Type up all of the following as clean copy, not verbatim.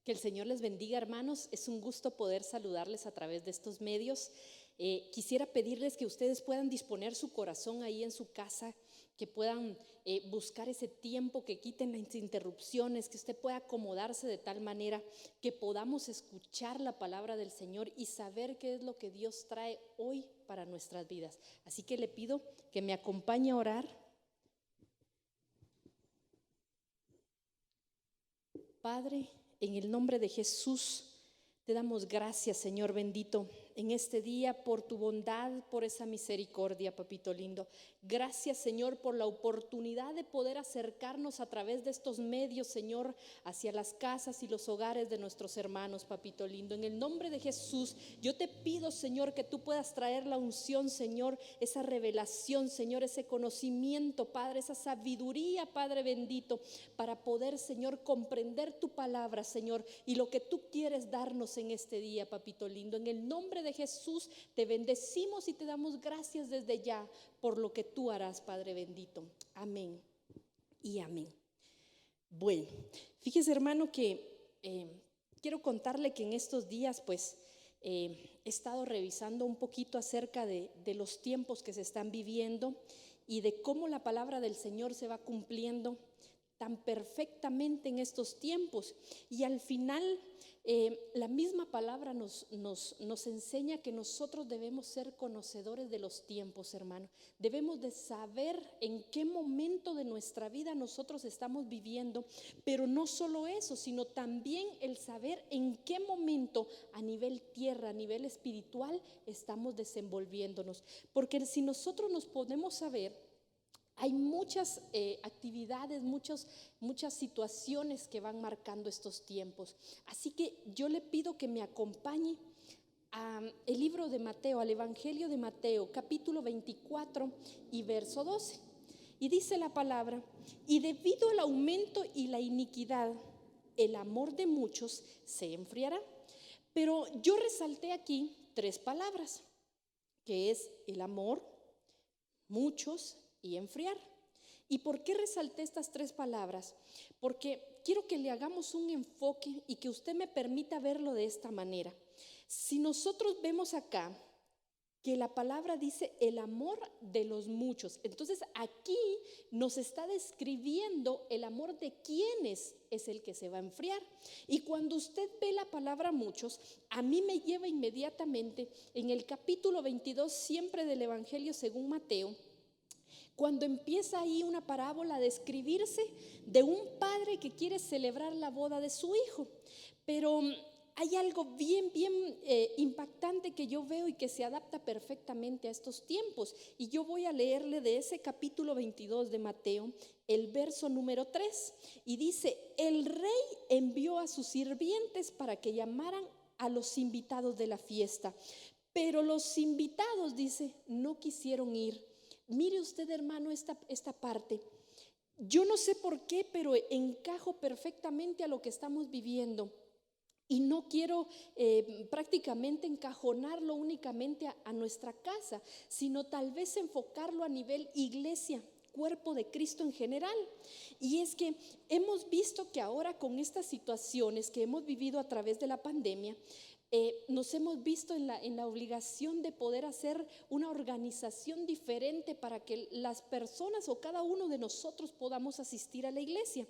Que el Señor les bendiga, hermanos. Es un gusto poder saludarles a través de estos medios. Quisiera pedirles que ustedes puedan disponer su corazón ahí en su casa, que puedan buscar ese tiempo, que quiten las interrupciones, que usted pueda acomodarse de tal manera que podamos escuchar la palabra del Señor y saber qué es lo que Dios trae hoy para nuestras vidas. Así que le pido que me acompañe a orar. Padre, en el nombre de Jesús, te damos gracias, Señor bendito, en este día por tu bondad, por esa misericordia, papito lindo. Gracias, Señor, por la oportunidad de poder acercarnos a través de estos medios, Señor, hacia las casas y los hogares de nuestros hermanos, papito lindo. En el nombre de Jesús, yo te pido, Señor, que tú puedas traer la unción, Señor, esa revelación, Señor, ese conocimiento, Padre, esa sabiduría, Padre bendito, para poder, Señor, comprender tu palabra, Señor, y lo que tú quieres darnos en este día, papito lindo. En el nombre de Jesús te bendecimos y te damos gracias desde ya por lo que tú harás, Padre bendito. Amén y amén. Bueno, fíjese, hermano, que quiero contarle que en estos días pues he estado revisando un poquito acerca de los tiempos que se están viviendo y de cómo la palabra del Señor se va cumpliendo tan perfectamente en estos tiempos. Y al final la misma palabra nos enseña que nosotros debemos ser conocedores de los tiempos, hermano. Debemos de saber en qué momento de nuestra vida nosotros estamos viviendo, pero no solo eso, sino también el saber en qué momento a nivel tierra, a nivel espiritual estamos desenvolviéndonos. Porque si nosotros nos podemos saber, hay muchas actividades, muchas situaciones que van marcando estos tiempos. Así que yo le pido que me acompañe al libro de Mateo, al Evangelio de Mateo, capítulo 24 y verso 12. Y dice la palabra: y debido al aumento y la iniquidad, el amor de muchos se enfriará. Pero yo resalté aquí 3 palabras, que es el amor, muchos y enfriar. ¿Y por qué resalté estas 3 palabras? Porque quiero que le hagamos un enfoque y que usted me permita verlo de esta manera. Si nosotros vemos acá que la palabra dice el amor de los muchos, entonces aquí nos está describiendo el amor de quienes es el que se va a enfriar. Y cuando usted ve la palabra muchos, a mí me lleva inmediatamente en el capítulo 22 siempre del Evangelio según Mateo, cuando empieza ahí una parábola a describirse de un padre que quiere celebrar la boda de su hijo. Pero hay algo bien impactante que yo veo y que se adapta perfectamente a estos tiempos. Y yo voy a leerle de ese capítulo 22 de Mateo, el verso número 3. Y dice: el rey envió a sus sirvientes para que llamaran a los invitados de la fiesta. Pero los invitados, dice, no quisieron ir. Mire usted, hermano, esta parte. Yo no sé por qué, pero encajo perfectamente a lo que estamos viviendo. Y no quiero prácticamente encajonarlo únicamente a nuestra casa, sino tal vez enfocarlo a nivel iglesia, cuerpo de Cristo en general. Y es que hemos visto que ahora con estas situaciones que hemos vivido a través de la pandemia, nos hemos visto en la obligación de poder hacer una organización diferente para que las personas o cada uno de nosotros podamos asistir a la iglesia.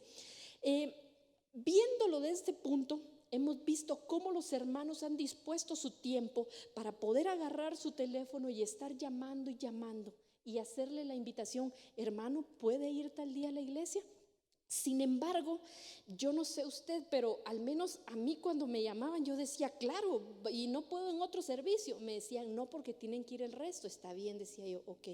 Viéndolo de este punto, hemos visto cómo los hermanos han dispuesto su tiempo para poder agarrar su teléfono y estar llamando y llamando y hacerle la invitación: hermano, ¿puede ir tal día a la iglesia? Sin embargo, yo no sé usted, pero al menos a mí cuando me llamaban yo decía, claro, y no puedo en otro servicio. Me decían, no, porque tienen que ir el resto. Está bien, decía yo, ok.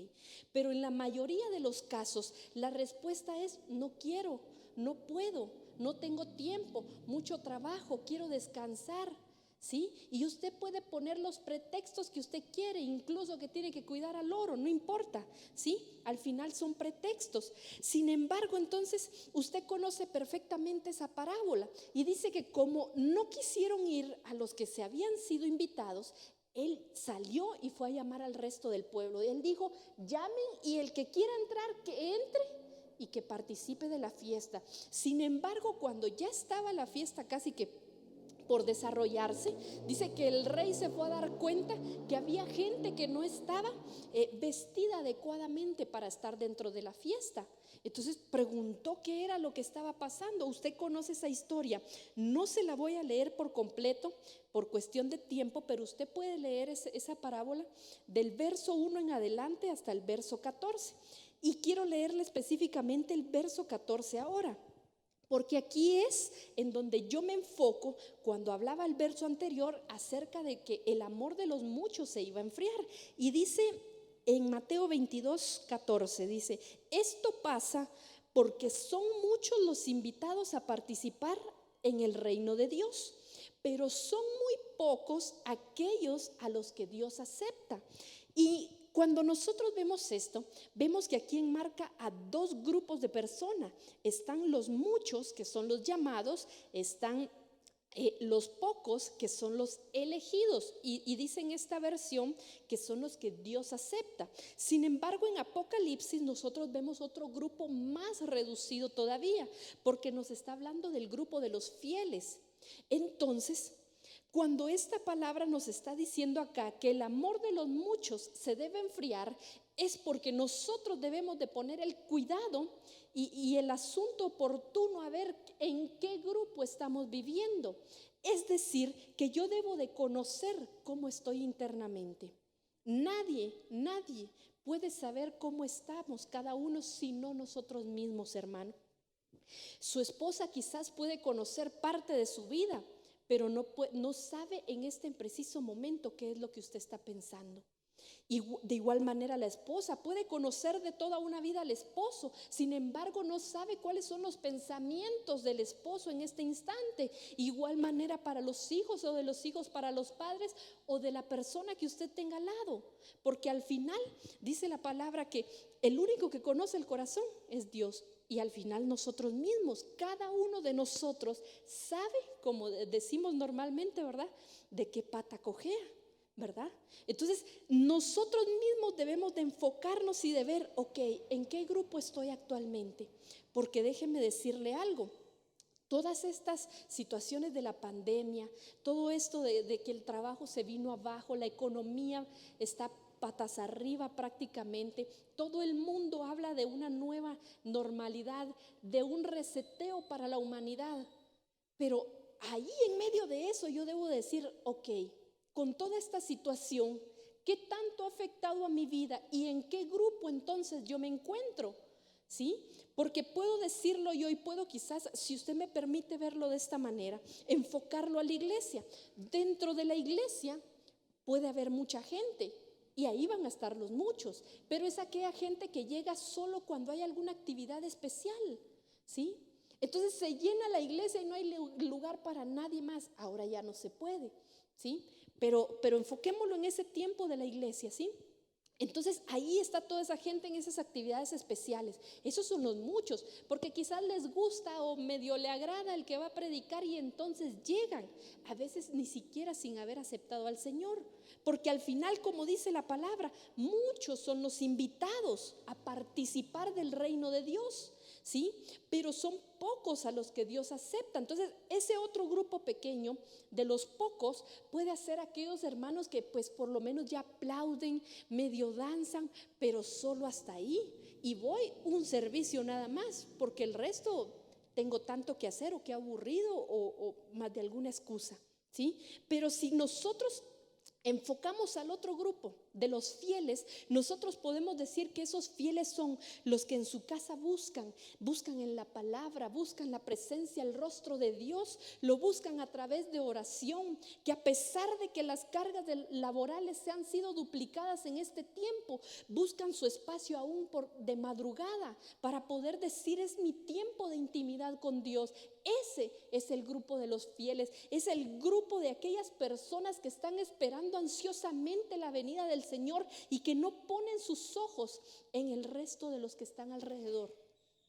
Pero en la mayoría de los casos la respuesta es, no quiero, no puedo, no tengo tiempo, mucho trabajo, quiero descansar. ¿Sí? Y usted puede poner los pretextos que usted quiere, incluso que tiene que cuidar al loro, no importa, ¿sí? Al final son pretextos. Sin embargo, entonces usted conoce perfectamente esa parábola y dice que como no quisieron ir a los que se habían sido invitados, él salió y fue a llamar al resto del pueblo. Él dijo, llamen y el que quiera entrar, que entre y que participe de la fiesta. Sin embargo, cuando ya estaba la fiesta casi que por desarrollarse. Dice que el rey se fue a dar cuenta que había gente que no estaba vestida adecuadamente para estar dentro de la fiesta. Entonces preguntó qué era lo que estaba pasando. Usted conoce esa historia, no se la voy a leer por completo por cuestión de tiempo, pero usted puede leer esa parábola del verso 1 en adelante hasta el verso 14. Y quiero leerle específicamente el verso 14 ahora, porque aquí es en donde yo me enfoco cuando hablaba el verso anterior acerca de que el amor de los muchos se iba a enfriar. Y dice en Mateo 22:14, dice: esto pasa porque son muchos los invitados a participar en el reino de Dios, pero son muy pocos aquellos a los que Dios acepta. Y cuando nosotros vemos esto, vemos que aquí enmarca a dos grupos de personas. Están los muchos, que son los llamados, están los pocos, que son los elegidos, y dice en esta versión que son los que Dios acepta. Sin embargo, en Apocalipsis nosotros vemos otro grupo más reducido todavía, porque nos está hablando del grupo de los fieles. Entonces, cuando esta palabra nos está diciendo acá que el amor de los muchos se debe enfriar, es porque nosotros debemos de poner el cuidado y el asunto oportuno a ver en qué grupo estamos viviendo. Es decir, que yo debo de conocer cómo estoy internamente. Nadie puede saber cómo estamos cada uno sino nosotros mismos, hermano. Su esposa quizás puede conocer parte de su vida, pero no sabe en este preciso momento qué es lo que usted está pensando. Y de igual manera la esposa puede conocer de toda una vida al esposo, sin embargo no sabe cuáles son los pensamientos del esposo en este instante. Igual manera para los hijos, o de los hijos para los padres, o de la persona que usted tenga al lado, porque al final dice la palabra que el único que conoce el corazón es Dios. Y al final nosotros mismos, cada uno de nosotros sabe, como decimos normalmente, ¿verdad?, de qué pata cojea, ¿verdad? Entonces nosotros mismos debemos de enfocarnos y de ver, ok, ¿en qué grupo estoy actualmente? Porque déjeme decirle algo. Todas estas situaciones de la pandemia, todo esto de que el trabajo se vino abajo, la economía está patas arriba prácticamente, todo el mundo habla de una nueva normalidad, de un reseteo para la humanidad. Pero ahí en medio de eso yo debo decir, ok, con toda esta situación, ¿qué tanto ha afectado a mi vida y en qué grupo entonces yo me encuentro? ¿Sí? Porque puedo decirlo yo y puedo quizás, si usted me permite verlo de esta manera, enfocarlo a la iglesia. Dentro de la iglesia puede haber mucha gente y ahí van a estar los muchos, pero es aquella gente que llega solo cuando hay alguna actividad especial, ¿sí? Entonces se llena la iglesia y no hay lugar para nadie más. Ahora ya no se puede, ¿sí? Pero enfoquémoslo en ese tiempo de la iglesia, ¿sí? Entonces ahí está toda esa gente en esas actividades especiales. Esos son los muchos, porque quizás les gusta o medio le agrada el que va a predicar y entonces llegan, a veces ni siquiera sin haber aceptado al Señor, porque al final, como dice la palabra, muchos son los invitados a participar del reino de Dios, ¿sí? Pero son pocos a los que Dios acepta. Entonces ese otro grupo pequeño de los pocos puede ser aquellos hermanos que pues por lo menos ya aplauden, medio danzan, pero solo hasta ahí, y voy un servicio nada más, porque el resto tengo tanto que hacer o que aburrido o más de alguna excusa, ¿sí? Pero si nosotros enfocamos al otro grupo de los fieles, nosotros podemos decir que esos fieles son los que en su casa buscan en la palabra, buscan la presencia, el rostro de Dios, lo buscan a través de oración, que a pesar de que las cargas laborales se han sido duplicadas en este tiempo, buscan su espacio aún de madrugada para poder decir: es mi tiempo de intimidad con Dios. Ese es el grupo de los fieles, es el grupo de aquellas personas que están esperando ansiosamente la venida del Señor y que no ponen sus ojos en el resto de los que están alrededor,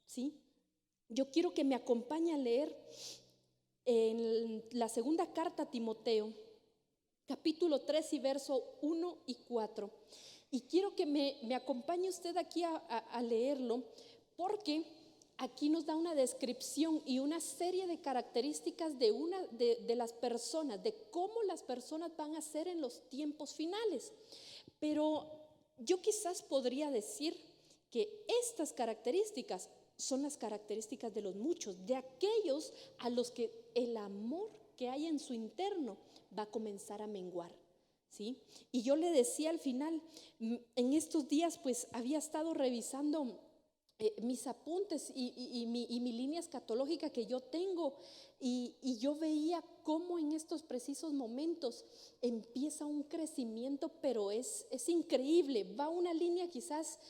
¿sí? Yo quiero que me acompañe a leer en la segunda carta a Timoteo, capítulo 3 y verso 1 y 4. Y quiero que me acompañe usted aquí a leerlo, porque aquí nos da una descripción y una serie de características de las personas, de cómo las personas van a ser en los tiempos finales. Pero yo quizás podría decir que estas características son las características de los muchos, de aquellos a los que el amor que hay en su interno va a comenzar a menguar, ¿sí? Y yo le decía al final, en estos días pues había estado revisando mis apuntes y mi línea escatológica que yo tengo, y yo veía cómo en estos precisos momentos empieza un crecimiento, pero es increíble. Va una línea quizás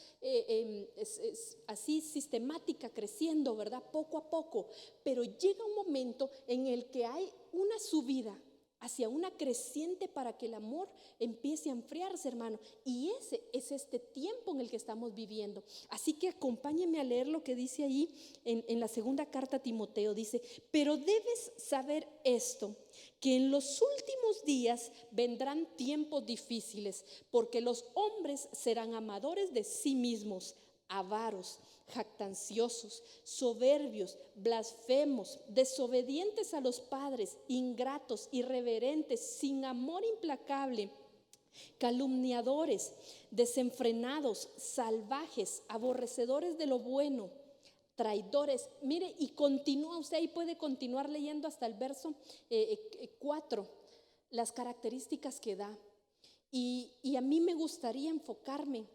así sistemática, creciendo, ¿verdad? Poco a poco, pero llega un momento en el que hay una subida hacia una creciente para que el amor empiece a enfriarse, hermano. Y ese es este tiempo en el que estamos viviendo. Así que acompáñenme a leer lo que dice ahí en la segunda carta a Timoteo. Dice: pero debes saber esto, que en los últimos días vendrán tiempos difíciles, porque los hombres serán amadores de sí mismos, avaros, jactanciosos, soberbios, blasfemos, desobedientes a los padres, ingratos, irreverentes, sin amor implacable, calumniadores, desenfrenados, salvajes, aborrecedores de lo bueno, traidores. Mire, y continúa usted ahí, puede continuar leyendo hasta el verso 4, las características que da. Y a mí me gustaría enfocarme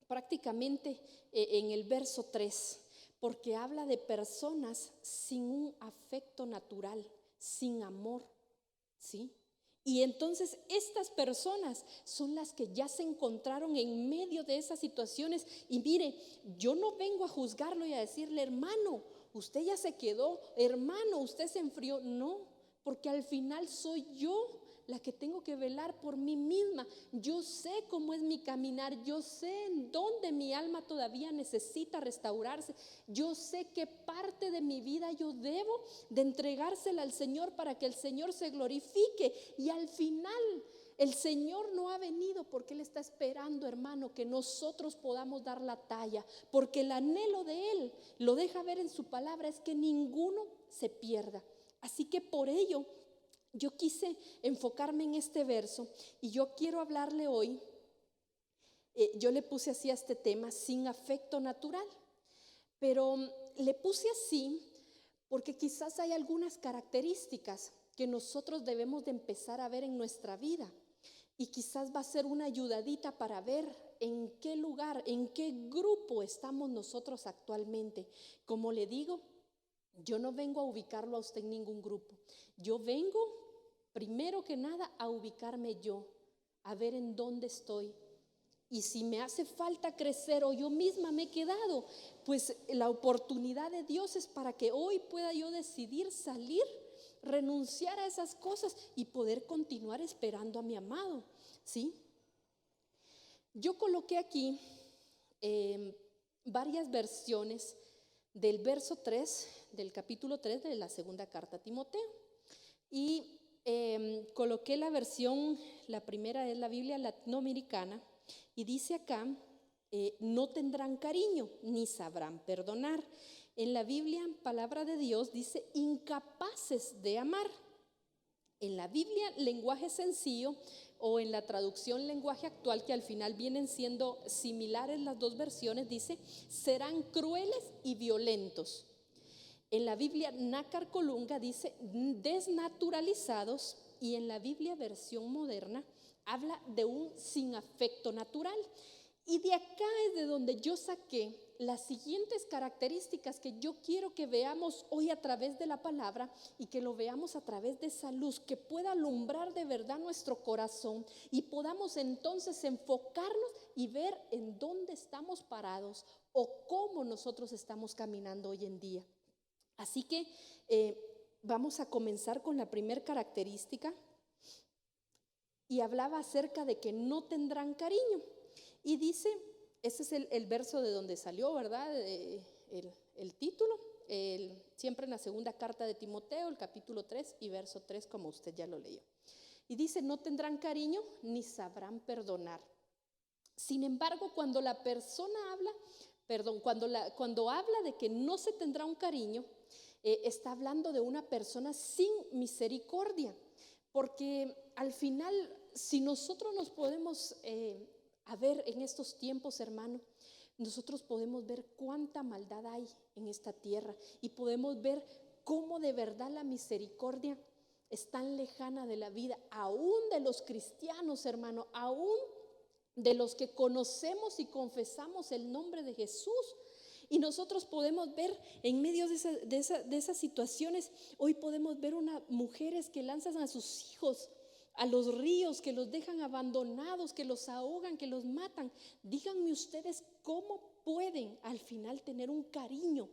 prácticamente en el verso 3, porque habla de personas sin un afecto natural, sin amor, ¿sí? Y entonces estas personas son las que ya se encontraron en medio de esas situaciones. Y mire, yo no vengo a juzgarlo y a decirle: hermano, usted ya se quedó, hermano, usted se enfrió. No, porque al final soy yo la que tengo que velar por mí misma. Yo sé cómo es mi caminar, yo sé en dónde mi alma todavía necesita restaurarse, yo sé qué parte de mi vida yo debo de entregársela al Señor para que el Señor se glorifique. Y al final el Señor no ha venido porque Él está esperando, hermano, que nosotros podamos dar la talla, porque el anhelo de Él, lo deja ver en su palabra, es que ninguno se pierda. Así que por ello yo quise enfocarme en este verso, y yo quiero hablarle hoy, yo le puse así a este tema: sin afecto natural. Pero le puse así porque quizás hay algunas características que nosotros debemos de empezar a ver en nuestra vida, y quizás va a ser una ayudadita para ver en qué lugar, en qué grupo estamos nosotros actualmente. Como le digo, yo no vengo a ubicarlo a usted en ningún grupo. Yo vengo, primero que nada, a ubicarme yo, a ver en dónde estoy. Y si me hace falta crecer o yo misma me he quedado, pues la oportunidad de Dios es para que hoy pueda yo decidir salir, renunciar a esas cosas y poder continuar esperando a mi amado, ¿sí? Yo coloqué aquí varias versiones del verso 3 del capítulo 3 de la segunda carta a Timoteo, y coloqué la versión, la primera es la Biblia latinoamericana, y dice acá: no tendrán cariño ni sabrán perdonar. En la Biblia, palabra de Dios, dice: incapaces de amar. En la Biblia, lenguaje sencillo, o en la traducción lenguaje actual, que al final vienen siendo similares las dos versiones, dice: serán crueles y violentos. En la Biblia Nácar Colunga dice: desnaturalizados. Y en la Biblia versión moderna habla de un sin afecto natural. Y de acá es de donde yo saqué las siguientes características que yo quiero que veamos hoy a través de la palabra, y que lo veamos a través de esa luz que pueda alumbrar de verdad nuestro corazón, y podamos entonces enfocarnos y ver en dónde estamos parados o cómo nosotros estamos caminando hoy en día. Así que vamos a comenzar con la primera característica, y hablaba acerca de que no tendrán cariño. Y dice, ese es el verso de donde salió, ¿verdad? El título, siempre en la segunda carta de Timoteo, el capítulo 3 y verso 3, como usted ya lo leyó. Y dice: no tendrán cariño ni sabrán perdonar. Sin embargo, cuando la persona habla perdón, cuando habla de que no se tendrá un cariño, está hablando de una persona sin misericordia, porque al final, si nosotros nos podemos a ver en estos tiempos, hermano, nosotros podemos ver cuánta maldad hay en esta tierra y podemos ver cómo de verdad la misericordia es tan lejana de la vida, aún de los cristianos, hermano, aún de los que conocemos y confesamos el nombre de Jesús. Y nosotros podemos ver en medio de esas situaciones, hoy podemos ver mujeres que lanzan a sus hijos a los ríos, que los dejan abandonados, que los ahogan, que los matan. Díganme ustedes cómo pueden al final tener un cariño.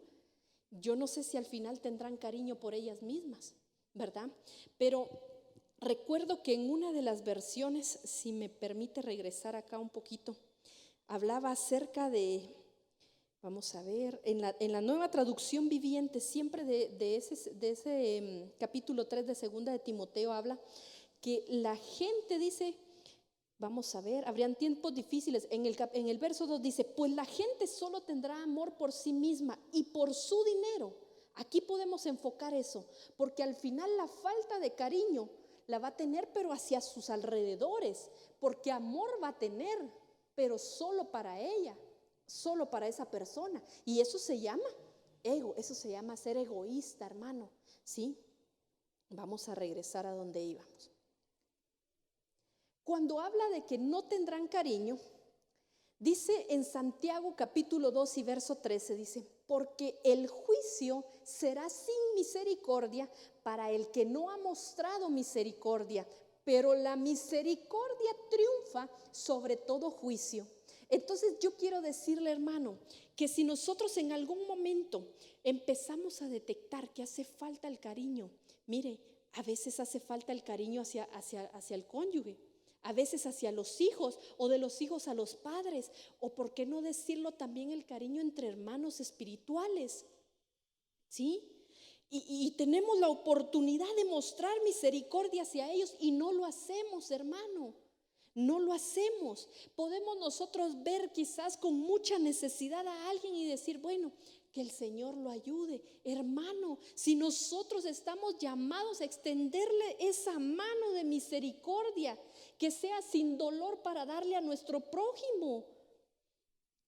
Yo no sé si al final tendrán cariño por ellas mismas, ¿verdad? Pero recuerdo que en una de las versiones, si me permite regresar acá un poquito, hablaba acerca de, vamos a ver, en la Nueva Traducción Viviente, siempre de ese capítulo 3 de segunda de Timoteo, habla que la gente dice, vamos a ver, habrían tiempos difíciles. En el verso 2 dice, pues la gente solo tendrá amor por sí misma y por su dinero. Aquí podemos enfocar eso, porque al final la falta de cariño la va a tener, pero hacia sus alrededores, porque amor va a tener, pero solo para ella, solo para esa persona. Y eso se llama ego, eso se llama ser egoísta, hermano. ¿Sí? Vamos a regresar a donde íbamos. Cuando habla de que no tendrán cariño, dice en Santiago capítulo 2 y verso 13, dice, porque el juicio será sin misericordia para el que no ha mostrado misericordia, pero la misericordia triunfa sobre todo juicio. Entonces yo quiero decirle, hermano, que si nosotros en algún momento empezamos a detectar que hace falta el cariño, mire, a veces hace falta el cariño hacia el cónyuge, a veces hacia los hijos o de los hijos a los padres, o por qué no decirlo también el cariño entre hermanos espirituales, ¿sí? Y tenemos la oportunidad de mostrar misericordia hacia ellos y no lo hacemos, hermano. No lo hacemos. Podemos nosotros ver quizás con mucha necesidad a alguien y decir, bueno, que el Señor lo ayude. Hermano, si nosotros estamos llamados a extenderle esa mano de misericordia, que sea sin dolor para darle a nuestro prójimo,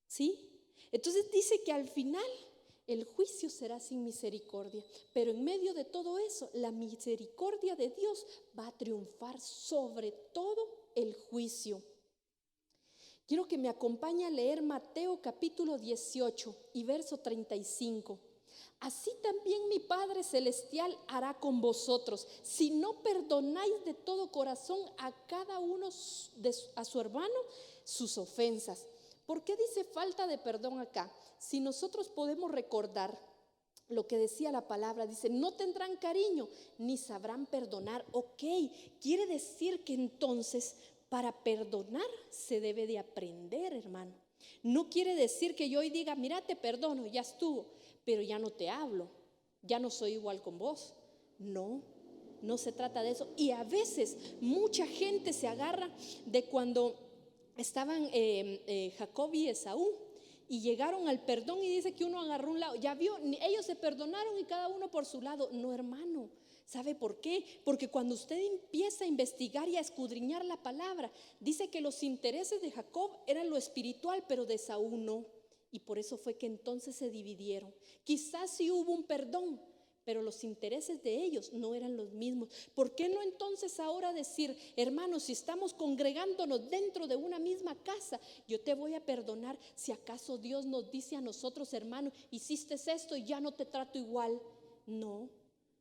¿sí? Entonces dice que al final el juicio será sin misericordia, pero en medio de todo eso, la misericordia de Dios va a triunfar sobre todo el juicio. Quiero que me acompañe a leer Mateo capítulo 18 y verso 35. Así también mi Padre Celestial hará con vosotros, si no perdonáis de todo corazón a cada uno a su hermano sus ofensas. ¿Por qué dice falta de perdón acá? Si nosotros podemos recordar lo que decía la palabra, dice, no tendrán cariño ni sabrán perdonar. Ok, quiere decir que entonces para perdonar se debe de aprender, hermano. No quiere decir que yo hoy diga, mira, te perdono, ya estuvo, pero ya no te hablo, ya no soy igual con vos. No, no se trata de eso. Y a veces mucha gente se agarra de cuando estaban Jacob y Esaú y llegaron al perdón y dice que uno agarró un lado. Ya vio, ellos se perdonaron y cada uno por su lado. No, hermano. ¿Sabe por qué? Porque cuando usted empieza a investigar y a escudriñar la palabra, dice que los intereses de Jacob eran lo espiritual, pero de Esaú no. Y por eso fue que entonces se dividieron. Quizás sí hubo un perdón, pero los intereses de ellos no eran los mismos. ¿Por qué no entonces ahora decir, hermanos, si estamos congregándonos dentro de una misma casa, yo te voy a perdonar si acaso Dios nos dice a nosotros, hermano, hiciste esto y ya no te trato igual? No,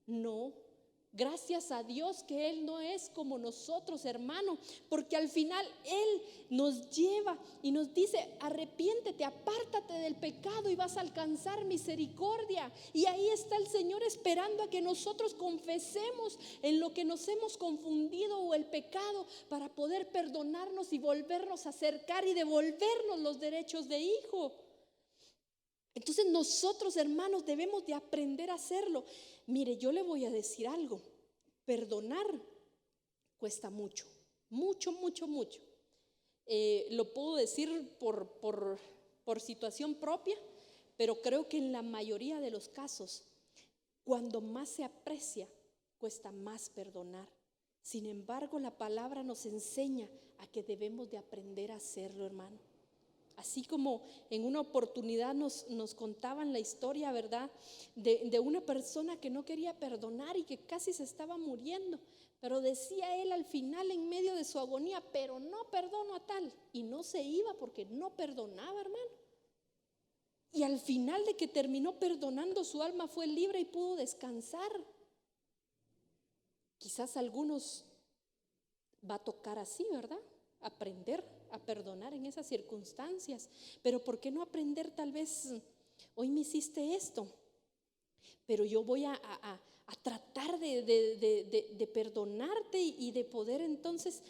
no. Gracias a Dios que Él no es como nosotros, hermano, porque al final Él nos lleva y nos dice, arrepiéntete, apártate del pecado y vas a alcanzar misericordia. Y ahí está el Señor esperando a que nosotros confesemos en lo que nos hemos confundido o el pecado, para poder perdonarnos y volvernos a acercar y devolvernos los derechos de hijo. Entonces nosotros, hermanos, debemos de aprender a hacerlo. Mire, yo le voy a decir algo. Perdonar cuesta mucho, mucho, mucho, mucho. Lo puedo decir por por situación propia, pero creo que en la mayoría de los casos, cuando más se aprecia, cuesta más perdonar. Sin embargo, la palabra nos enseña a que debemos de aprender a hacerlo, hermano. Así como en una oportunidad nos contaban la historia, ¿verdad? De una persona que no quería perdonar y que casi se estaba muriendo. Pero decía él al final, en medio de su agonía, pero no perdono a tal. Y no se iba porque no perdonaba, hermano. Y al final de que terminó perdonando, su alma fue libre y pudo descansar. Quizás a algunos va a tocar así, ¿verdad? Aprender a perdonar en esas circunstancias. Pero ¿por qué no aprender tal vez, hoy me hiciste esto, pero yo voy a tratar de perdonarte y de poder entonces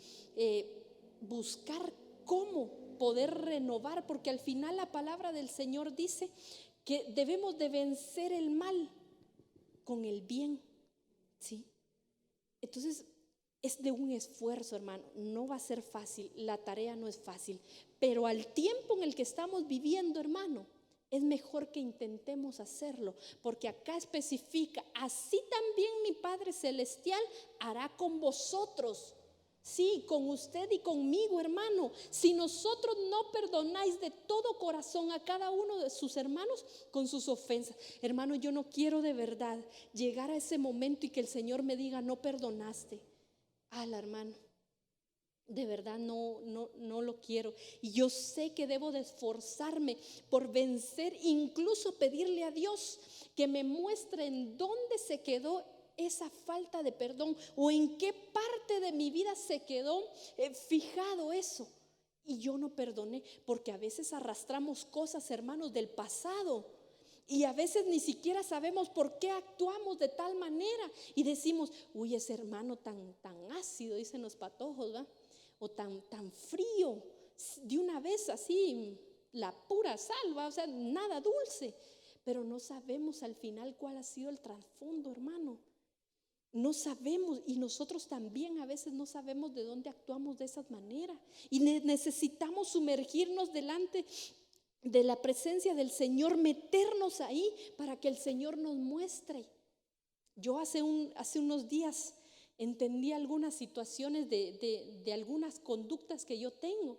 buscar cómo poder renovar? Porque al final la palabra del Señor dice que debemos de vencer el mal con el bien, ¿sí? Entonces es de un esfuerzo, hermano. No va a ser fácil, la tarea no es fácil, pero al tiempo en el que estamos viviendo, hermano, es mejor que intentemos hacerlo, porque acá especifica: así también mi Padre Celestial hará con vosotros. Sí, con usted y conmigo, hermano. Si nosotros no perdonáis de todo corazón a cada uno de sus hermanos con sus ofensas, hermano, yo no quiero de verdad llegar a ese momento y que el Señor me diga: no perdonaste. Hermano, de verdad no lo quiero. Y yo sé que debo de esforzarme por vencer, incluso pedirle a Dios que me muestre en dónde se quedó esa falta de perdón, o en qué parte de mi vida se quedó fijado eso y yo no perdoné. Porque a veces arrastramos cosas, hermanos, del pasado, y a veces ni siquiera sabemos por qué actuamos de tal manera y decimos: uy, ese hermano tan ácido, dicen los patojos, ¿va? O tan frío, de una vez así, la pura sal, ¿va? O sea, nada dulce. Pero no sabemos al final cuál ha sido el trasfondo, hermano. No sabemos, y nosotros también a veces no sabemos de dónde actuamos de esa manera. Y necesitamos sumergirnos delante de la presencia del Señor, meternos ahí para que el Señor nos muestre. Yo hace unos días entendí algunas situaciones de algunas conductas que yo tengo,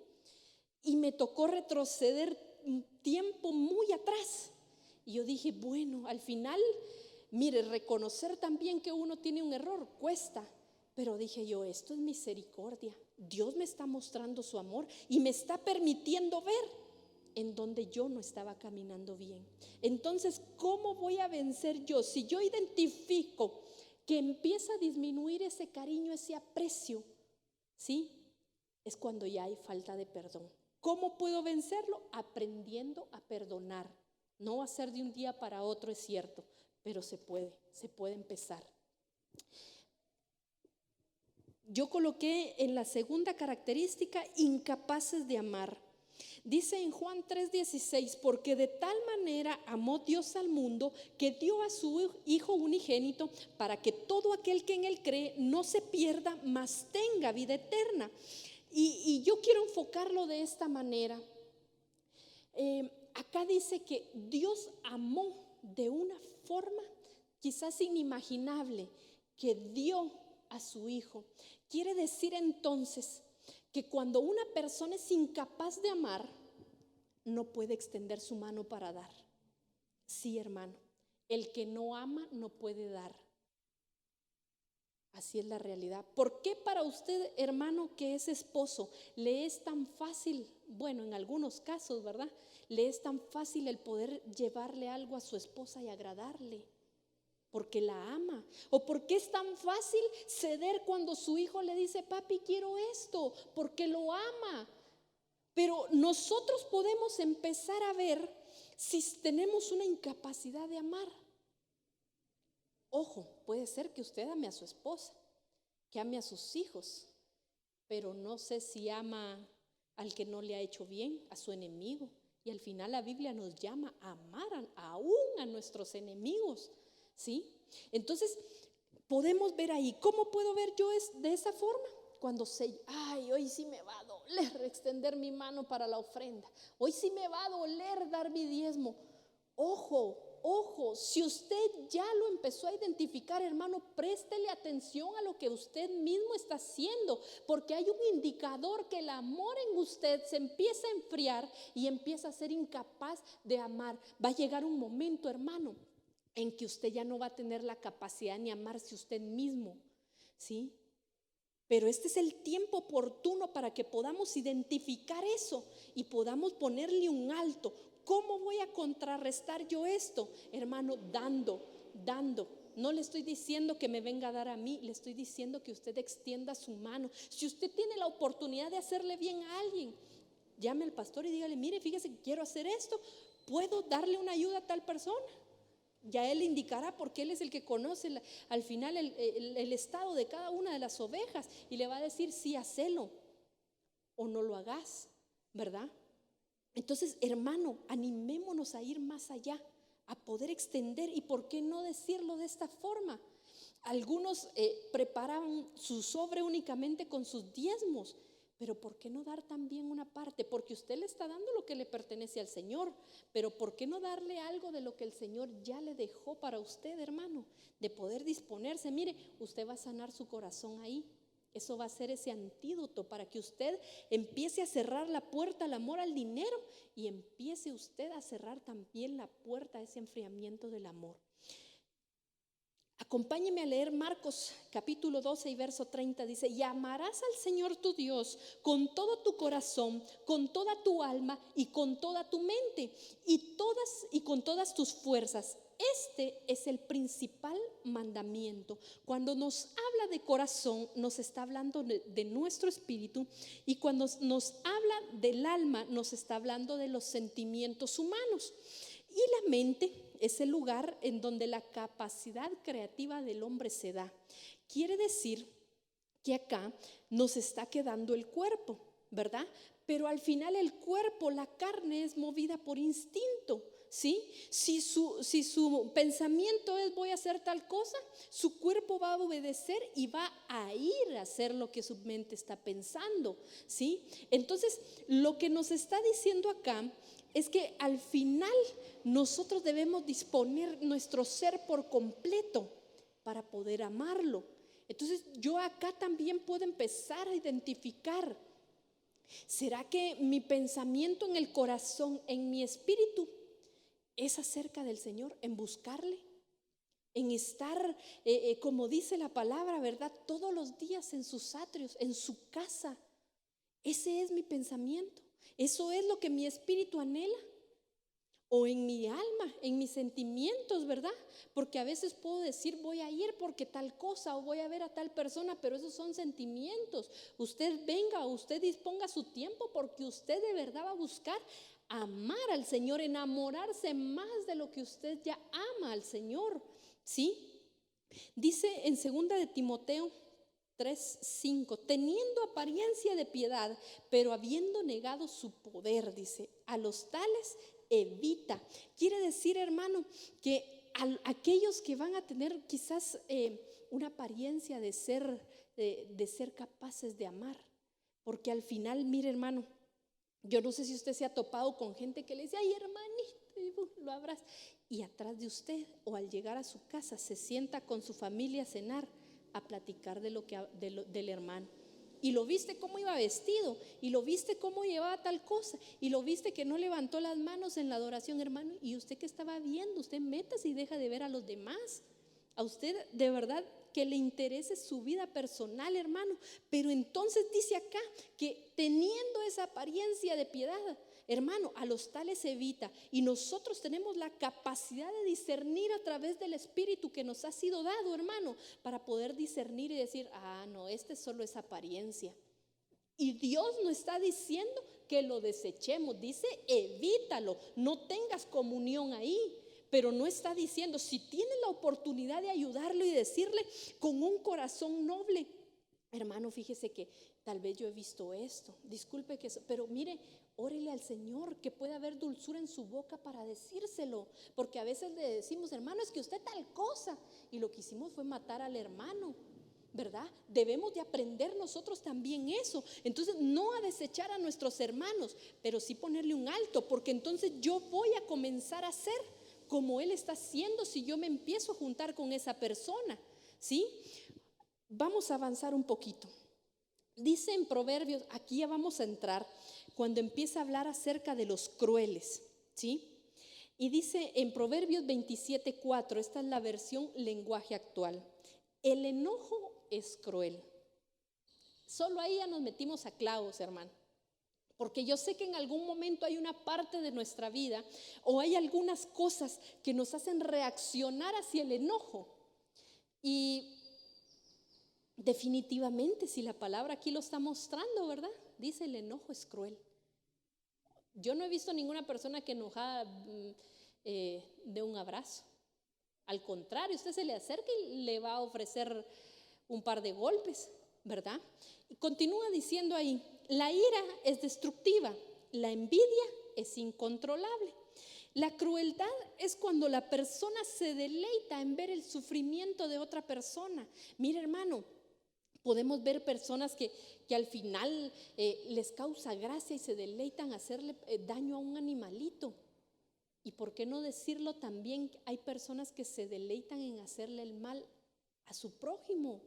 y me tocó retroceder un tiempo muy atrás. Y yo dije: bueno, al final, mire, reconocer también que uno tiene un error cuesta. Pero dije yo: esto es misericordia. Dios me está mostrando su amor y me está permitiendo ver en donde yo no estaba caminando bien. Entonces, ¿cómo voy a vencer yo? Si yo identifico que empieza a disminuir ese cariño, ese aprecio, ¿sí? Es cuando ya hay falta de perdón. ¿Cómo puedo vencerlo? Aprendiendo a perdonar. No va a ser de un día para otro, es cierto, pero se puede empezar. Yo coloqué en la segunda característica: incapaces de amar. Dice en Juan 3:16: porque de tal manera amó Dios al mundo que dio a su Hijo unigénito, para que todo aquel que en él cree no se pierda, mas tenga vida eterna. Y yo quiero enfocarlo de esta manera. Acá dice que Dios amó de una forma quizás inimaginable, que dio a su Hijo. Quiere decir entonces que cuando una persona es incapaz de amar, no puede extender su mano para dar. Sí, hermano, el que no ama no puede dar. Así es la realidad. ¿Por qué para usted, hermano, que es esposo, le es tan fácil, bueno, en algunos casos, ¿verdad?, le es tan fácil el poder llevarle algo a su esposa y agradarle? Porque la ama. ¿O por qué es tan fácil ceder cuando su hijo le dice: papi, quiero esto? Porque lo ama. Pero nosotros podemos empezar a ver si tenemos una incapacidad de amar. Ojo, puede ser que usted ame a su esposa, que ame a sus hijos, pero no sé si ama al que no le ha hecho bien, a su enemigo. Y al final la Biblia nos llama a amar aún a nuestros enemigos, ¿sí? Entonces podemos ver ahí. ¿Cómo puedo ver yo de esa forma? Cuando sé: ay, hoy sí me va a doler doler extender mi mano para la ofrenda. Hoy sí me va a doler dar mi diezmo. Ojo, si usted ya lo empezó a identificar, hermano, préstele atención a lo que usted mismo está haciendo, porque hay un indicador que el amor en usted se empieza a enfriar y empieza a ser incapaz de amar. Va a llegar un momento, hermano, en que usted ya no va a tener la capacidad ni amarse usted mismo, ¿sí? Pero este es el tiempo oportuno para que podamos identificar eso y podamos ponerle un alto. ¿Cómo voy a contrarrestar yo esto? Hermano, dando. No le estoy diciendo que me venga a dar a mí, le estoy diciendo que usted extienda su mano. Si usted tiene la oportunidad de hacerle bien a alguien, llame al pastor y dígale, mire, fíjese que quiero hacer esto, ¿puedo darle una ayuda a tal persona? Ya él indicará, porque él es el que conoce al final el estado de cada una de las ovejas, y le va a decir, sí, hacelo o no lo hagas, ¿verdad? Entonces, hermano, animémonos a ir más allá, a poder extender. ¿Y por qué no decirlo de esta forma? Algunos preparaban su sobre únicamente con sus diezmos, pero ¿por qué no dar también una parte? Porque usted le está dando lo que le pertenece al Señor, pero ¿por qué no darle algo de lo que el Señor ya le dejó para usted, hermano? De poder disponerse. Mire, usted va a sanar su corazón ahí. Eso va a ser ese antídoto para que usted empiece a cerrar la puerta al amor al dinero y empiece usted a cerrar también la puerta a ese enfriamiento del amor. Acompáñeme a leer Marcos capítulo 12 y verso 30. Dice, y amarás al Señor tu Dios con todo tu corazón, con toda tu alma y con toda tu mente y con todas tus fuerzas. Este es el principal mandamiento. Cuando nos habla de corazón, nos está hablando de nuestro espíritu, y cuando nos habla del alma, nos está hablando de los sentimientos humanos. Y la mente es el lugar en donde la capacidad creativa del hombre se da. Quiere decir que acá nos está quedando el cuerpo, ¿verdad? Pero al final el cuerpo, la carne, es movida por instinto, ¿sí? Si su pensamiento es voy a hacer tal cosa, su cuerpo va a obedecer y va a ir a hacer lo que su mente está pensando, ¿sí? Entonces, lo que nos está diciendo acá es que al final nosotros debemos disponer nuestro ser por completo para poder amarlo. Entonces yo acá también puedo empezar a identificar, ¿será que mi pensamiento en el corazón, en mi espíritu, es acerca del Señor, en buscarle, en estar, como dice la palabra, ¿verdad? Todos los días en sus atrios, en su casa? Ese es mi pensamiento. Eso es lo que mi espíritu anhela. O en mi alma, en mis sentimientos, ¿verdad? Porque a veces puedo decir voy a ir porque tal cosa, o voy a ver a tal persona, pero esos son sentimientos. Usted venga, usted disponga su tiempo, porque usted de verdad va a buscar amar al Señor, enamorarse más de lo que usted ya ama al Señor, ¿sí? Dice en 2 de Timoteo 3:5, teniendo apariencia de piedad, pero habiendo negado su poder, dice, a los tales evita. Quiere decir, hermano, que aquellos que van a tener quizás una apariencia de ser capaces de amar, porque al final, mire, hermano, yo no sé si usted se ha topado con gente que le dice, ay, hermanito, lo abraza, y atrás de usted, o al llegar a su casa, se sienta con su familia a cenar, a platicar del hermano. Y lo viste cómo iba vestido, y lo viste cómo llevaba tal cosa, y lo viste que no levantó las manos en la adoración, hermano. Y usted que estaba viendo, usted métase y deja de ver a los demás. A usted de verdad que le interese su vida personal, hermano. Pero entonces dice acá que teniendo esa apariencia de piedad, hermano, a los tales evita. Y nosotros tenemos la capacidad de discernir a través del Espíritu que nos ha sido dado, hermano, para poder discernir y decir, no, este solo es apariencia. Y Dios no está diciendo que lo desechemos, dice evítalo, no tengas comunión ahí. Pero no está diciendo, si tienes la oportunidad de ayudarlo y decirle con un corazón noble, hermano, fíjese que tal vez yo he visto esto, disculpe que eso, pero mire, órele al Señor, que pueda haber dulzura en su boca para decírselo, porque a veces le decimos, hermano, es que usted tal cosa, y lo que hicimos fue matar al hermano. ¿verdad? Debemos de aprender nosotros también eso. Entonces, no a desechar a nuestros hermanos, pero sí ponerle un alto, porque entonces yo voy a comenzar a ser como él está haciendo si yo me empiezo a juntar con esa persona, ¿sí? Vamos a avanzar un poquito. Dice en Proverbios, aquí ya vamos a entrar, cuando empieza a hablar acerca de los crueles, ¿sí? Y dice en Proverbios 27:4, esta es la versión lenguaje actual: el enojo es cruel. Solo ahí ya nos metimos a clavos, hermano. Porque yo sé que en algún momento hay una parte de nuestra vida o hay algunas cosas que nos hacen reaccionar hacia el enojo. Y definitivamente, si la palabra aquí lo está mostrando, ¿verdad? Dice, el enojo es cruel. Yo no he visto ninguna persona que enojada dé un abrazo. Al contrario, usted se le acerca y le va a ofrecer un par de golpes, ¿verdad? Y continúa diciendo ahí, la ira es destructiva, la envidia es incontrolable. La crueldad es cuando la persona se deleita en ver el sufrimiento de otra persona. Mire, hermano, podemos ver personas que al final les causa gracia y se deleitan hacerle daño a un animalito. Y por qué no decirlo también, hay personas que se deleitan en hacerle el mal a su prójimo.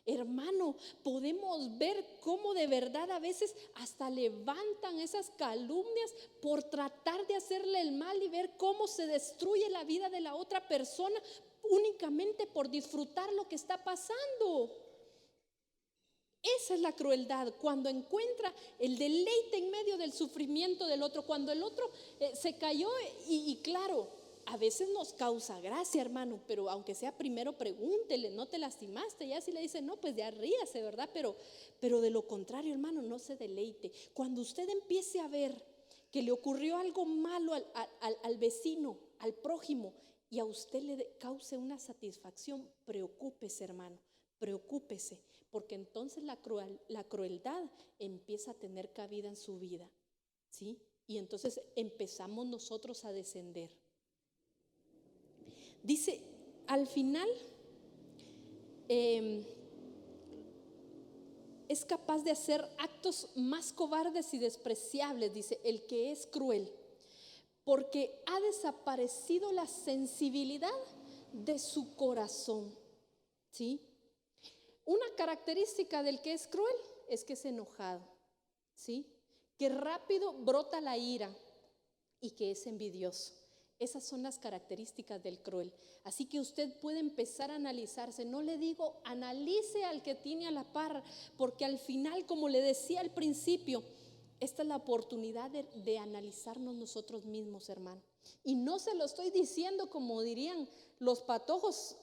Hermano, podemos ver cómo de verdad a veces hasta levantan esas calumnias por tratar de hacerle el mal y ver cómo se destruye la vida de la otra persona únicamente por disfrutar lo que está pasando. Esa es la crueldad, cuando encuentra el deleite en medio del sufrimiento del otro, cuando el otro se cayó y claro, a veces nos causa gracia, hermano, pero aunque sea primero pregúntele, ¿no te lastimaste? Ya si le dice, no, pues ya ríase, ¿verdad? Pero de lo contrario, hermano, no se deleite. Cuando usted empiece a ver que le ocurrió algo malo al vecino, al prójimo, y a usted le cause una satisfacción, preocúpese, hermano, preocúpese, porque entonces la crueldad empieza a tener cabida en su vida, ¿sí? Y entonces empezamos nosotros a descender. Dice, al final es capaz de hacer actos más cobardes y despreciables, dice, el que es cruel, porque ha desaparecido la sensibilidad de su corazón, ¿sí? Una característica del que es cruel es que es enojado, ¿sí? Que rápido brota la ira y que es envidioso. Esas son las características del cruel. Así que usted puede empezar a analizarse. No le digo analice al que tiene a la par, porque al final, como le decía al principio, esta es la oportunidad de analizarnos nosotros mismos, hermano. Y no se lo estoy diciendo como dirían los patojos,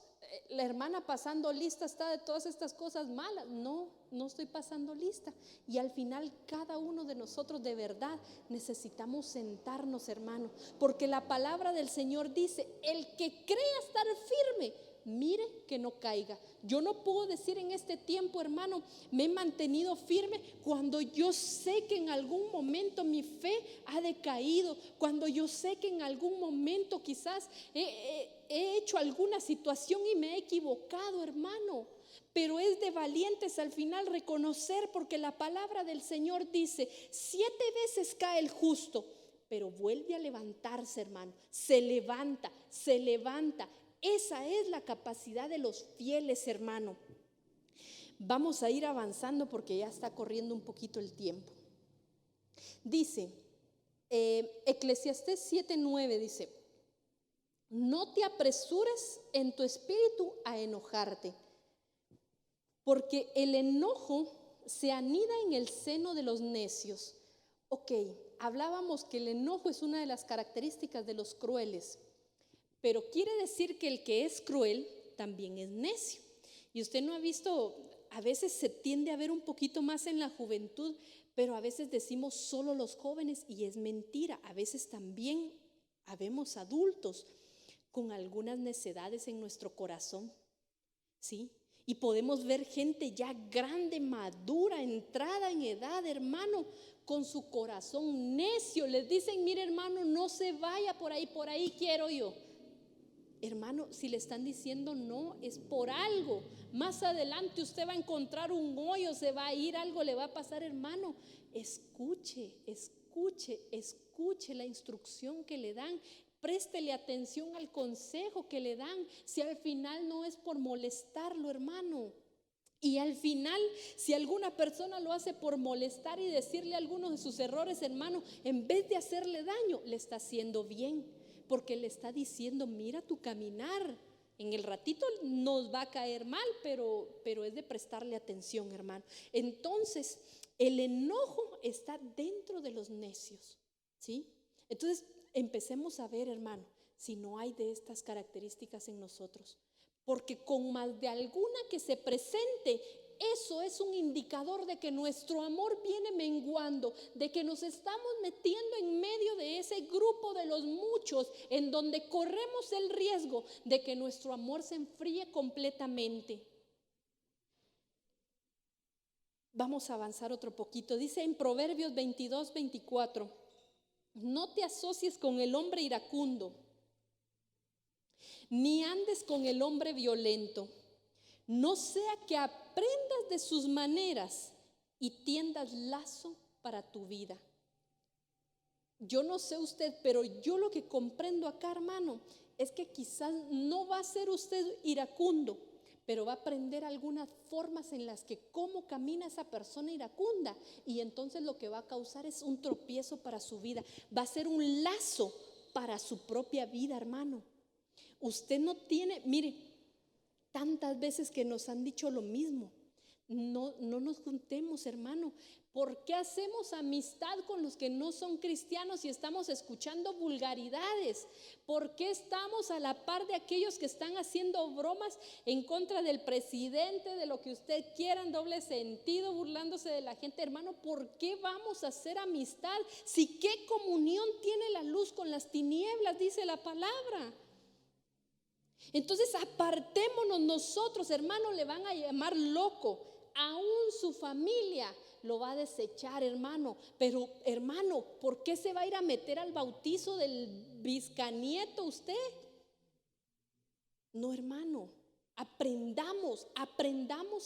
la hermana pasando lista está de todas estas cosas malas. No estoy pasando lista. Y al final cada uno de nosotros de verdad necesitamos sentarnos, hermano, porque la palabra del Señor dice, el que crea estar firme, mire que no caiga. Yo no puedo decir en este tiempo, hermano, me he mantenido firme cuando yo sé que en algún momento mi fe ha decaído, cuando yo sé que en algún momento quizás he hecho alguna situación y me he equivocado, hermano. Pero es de valientes al final reconocer, porque la palabra del Señor dice, 7 veces cae el justo, pero vuelve a levantarse, hermano. Se levanta, se levanta. Esa es la capacidad de los fieles, hermano. Vamos a ir avanzando porque ya está corriendo un poquito el tiempo. Dice, Eclesiastés 7:9 dice, no te apresures en tu espíritu a enojarte, porque el enojo se anida en el seno de los necios. Ok, hablábamos que el enojo es una de las características de los crueles, pero quiere decir que el que es cruel también es necio. Y usted no ha visto, a veces se tiende a ver un poquito más en la juventud, pero a veces decimos solo los jóvenes y es mentira. A veces también habemos adultos con algunas necedades en nuestro corazón, ¿sí? Y podemos ver gente ya grande, madura, entrada en edad, hermano, con su corazón necio. Les dicen, mire, hermano, no se vaya por ahí quiero yo. Hermano, si le están diciendo no, es por algo. Más adelante usted va a encontrar un hoyo, se va a ir, algo le va a pasar, hermano. Escuche la instrucción que le dan. Préstele atención al consejo que le dan. Si al final no es por molestarlo, hermano. Y al final, si alguna persona lo hace por molestar y decirle algunos de sus errores, hermano, en vez de hacerle daño, le está haciendo bien, porque le está diciendo, mira tu caminar. En el ratito nos va a caer mal, pero es de prestarle atención, hermano. Entonces, el enojo está dentro de los necios, ¿sí? Entonces, empecemos a ver, hermano, si no hay de estas características en nosotros. Porque con más de alguna que se presente, eso es un indicador de que nuestro amor viene menguando, de que nos estamos metiendo en medio de ese grupo de los muchos, en donde corremos el riesgo de que nuestro amor se enfríe completamente. Vamos a avanzar otro poquito. Dice en Proverbios 22-24, no te asocies con el hombre iracundo, ni andes con el hombre violento, no sea que aprendas de sus maneras y tiendas lazo para tu vida. Yo no sé usted, pero yo lo que comprendo acá, hermano, es que quizás no va a ser usted iracundo, pero va a aprender algunas formas en las que cómo camina esa persona iracunda, y entonces lo que va a causar es un tropiezo para su vida, va a ser un lazo para su propia vida, hermano. Usted no tiene, mire, tantas veces que nos han dicho lo mismo. No nos juntemos, hermano. ¿Por qué hacemos amistad con los que no son cristianos y estamos escuchando vulgaridades? ¿Por qué estamos a la par de aquellos que están haciendo bromas en contra del presidente, de lo que usted quiera, en doble sentido, burlándose de la gente? Hermano, ¿por qué vamos a hacer amistad? Si qué comunión tiene la luz con las tinieblas, dice la palabra. Entonces apartémonos nosotros, hermano. Le van a llamar loco, aún su familia lo va a desechar, hermano. Pero hermano, ¿por qué se va a ir a meter al bautizo del biscanieto usted? No, hermano, aprendamos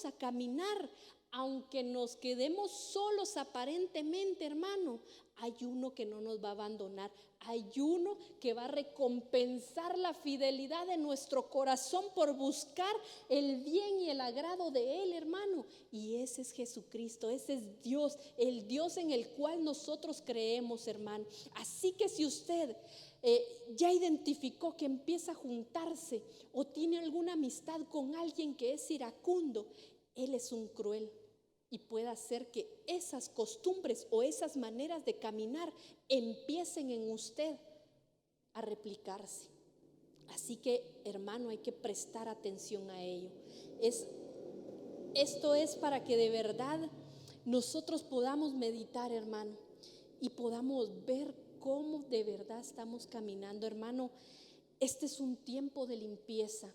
a caminar. Aunque nos quedemos solos aparentemente, hermano, hay uno que no nos va a abandonar. Hay uno que va a recompensar la fidelidad de nuestro corazón por buscar el bien y el agrado de Él, hermano. Y ese es Jesucristo, ese es Dios, el Dios en el cual nosotros creemos, hermano. Así que si usted ya identificó que empieza a juntarse o tiene alguna amistad con alguien que es iracundo, él es un cruel. Y puede hacer que esas costumbres o esas maneras de caminar empiecen en usted a replicarse. Así que, hermano, hay que prestar atención a ello. Esto es para que de verdad nosotros podamos meditar, hermano, y podamos ver cómo de verdad estamos caminando, hermano. Este es un tiempo de limpieza.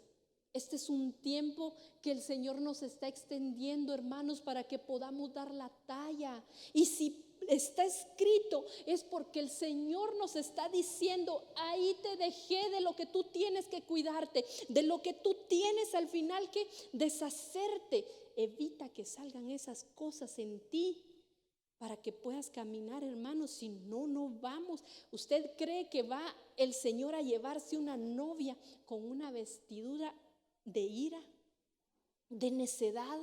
Este es un tiempo que el Señor nos está extendiendo, hermanos, para que podamos dar la talla. Y si está escrito, es porque el Señor nos está diciendo, ahí te dejé de lo que tú tienes que cuidarte, de lo que tú tienes al final que deshacerte. Evita que salgan esas cosas en ti para que puedas caminar, hermanos. Si no, no vamos. ¿Usted cree que va el Señor a llevarse una novia con una vestidura de ira, de necedad,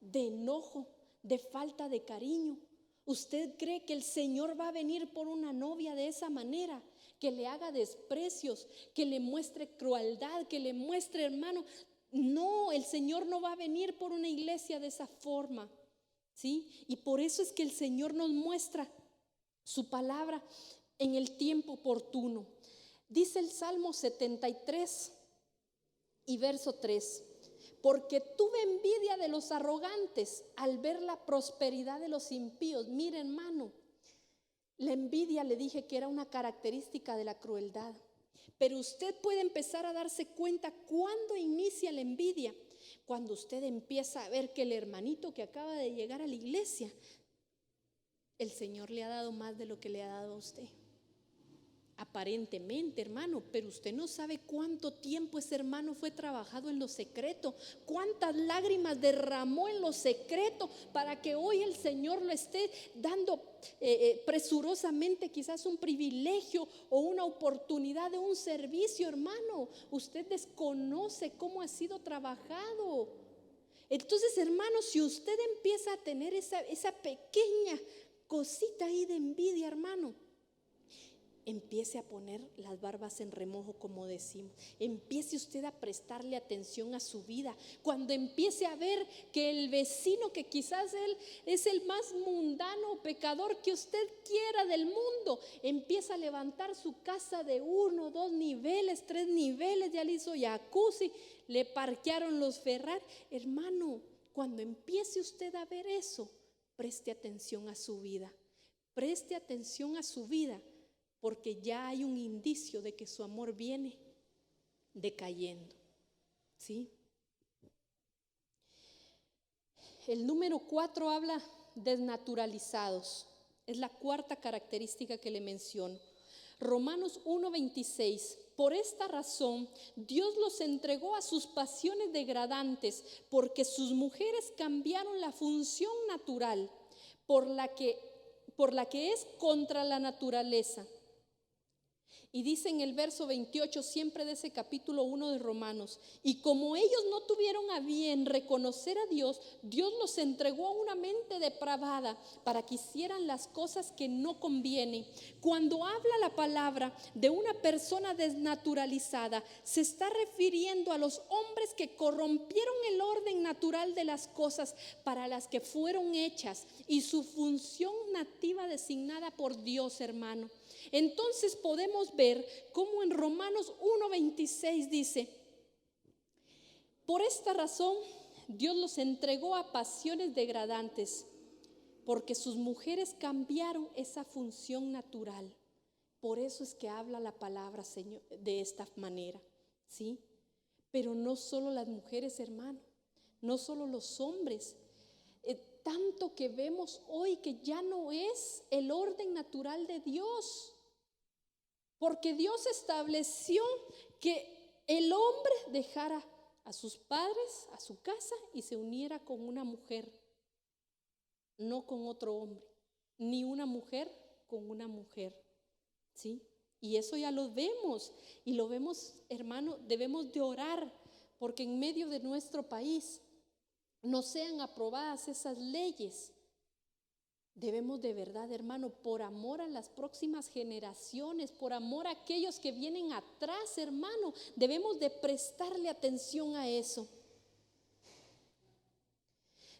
de enojo, de falta de cariño? ¿Usted cree que el Señor va a venir por una novia de esa manera? Que le haga desprecios, que le muestre crueldad, que le muestre, hermano. No, el Señor no va a venir por una iglesia de esa forma, ¿sí? Y por eso es que el Señor nos muestra su palabra en el tiempo oportuno. Dice el Salmo 73 y verso 3: porque tuve envidia de los arrogantes al ver la prosperidad de los impíos. Mire, hermano, la envidia, le dije que era una característica de la crueldad. Pero usted puede empezar a darse cuenta cuando inicia la envidia. Cuando usted empieza a ver que el hermanito que acaba de llegar a la iglesia, el Señor le ha dado más de lo que le ha dado a usted. aparentemente, hermano, pero usted no sabe cuánto tiempo ese hermano fue trabajado en lo secreto, cuántas lágrimas derramó en lo secreto para que hoy el Señor lo esté dando presurosamente quizás un privilegio o una oportunidad de un servicio, hermano. Usted desconoce cómo ha sido trabajado. Entonces, hermano, si usted empieza a tener esa pequeña cosita ahí de envidia, hermano, empiece a poner las barbas en remojo, como decimos. Empiece usted a prestarle atención a su vida. Cuando empiece a ver que el vecino, que quizás él es el más mundano o pecador que usted quiera del mundo, empieza a levantar su casa de 1, 2 niveles, 3 niveles, ya le hizo jacuzzi, le parquearon los Ferrari. Hermano, cuando empiece usted a ver eso, preste atención a su vida. Preste atención a su vida, porque ya hay un indicio de que su amor viene decayendo, ¿sí? El número 4 habla desnaturalizados. Es la cuarta característica que le menciono. Romanos 1:26. Por esta razón, Dios los entregó a sus pasiones degradantes, porque sus mujeres cambiaron la función natural por la que es contra la naturaleza. Y dice en el verso 28, siempre de ese capítulo 1 de Romanos: y como ellos no tuvieron a bien reconocer a Dios, Dios los entregó a una mente depravada para que hicieran las cosas que no convienen. Cuando habla la palabra de una persona desnaturalizada, se está refiriendo a los hombres que corrompieron el orden natural de las cosas para las que fueron hechas y su función nativa designada por Dios, hermano. Entonces podemos ver cómo en Romanos 1:26 dice: por esta razón Dios los entregó a pasiones degradantes, porque sus mujeres cambiaron esa función natural. Por eso es que habla la palabra, Señor, de esta manera, ¿sí? Pero no solo las mujeres, hermano, no solo los hombres. Tanto que vemos hoy que ya no es el orden natural de Dios, porque Dios estableció que el hombre dejara a sus padres, a su casa, y se uniera con una mujer, no con otro hombre, ni una mujer con una mujer, ¿sí? Y eso ya lo vemos, y lo vemos, hermano. Debemos de orar porque en medio de nuestro país no sean aprobadas esas leyes. Debemos de verdad, hermano, por amor a las próximas generaciones, por amor a aquellos que vienen atrás, hermano, debemos de prestarle atención a eso.